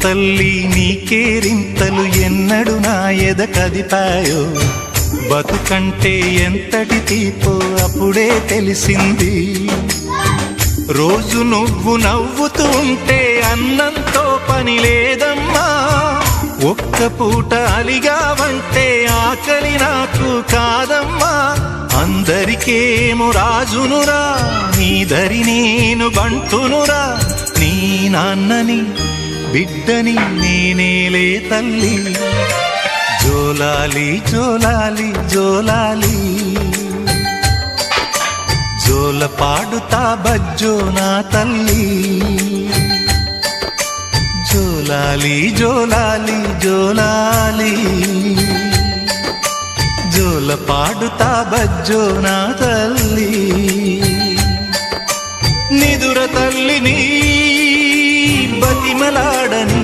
తల్లి నీకేరింతలు ఎన్నడు నా ఎద కదిపాయో బతుకంటే ఎంతటి తీపో అప్పుడే తెలిసింది రోజు నువ్వు నవ్వుతూ ఉంటే అన్నంతో పని లేదమ్మా ఒక్క పూట అలిగావంటే ఆకలి నాకు కాదమ్మా అందరికేమో రాజునురా నీ దరి నేను బంటునురా నీ నాన్నని బిడ్డని నేనేలే తల్లి జోలాలి జోలాలి జోలాలి జోల పాడుతా బజ్జో నా తల్లి జోలాలి జోలాలి జోలాలి జోల పాడుతా బజ్జో నా తల్లి నిదుర తల్లిని బతిమలాడని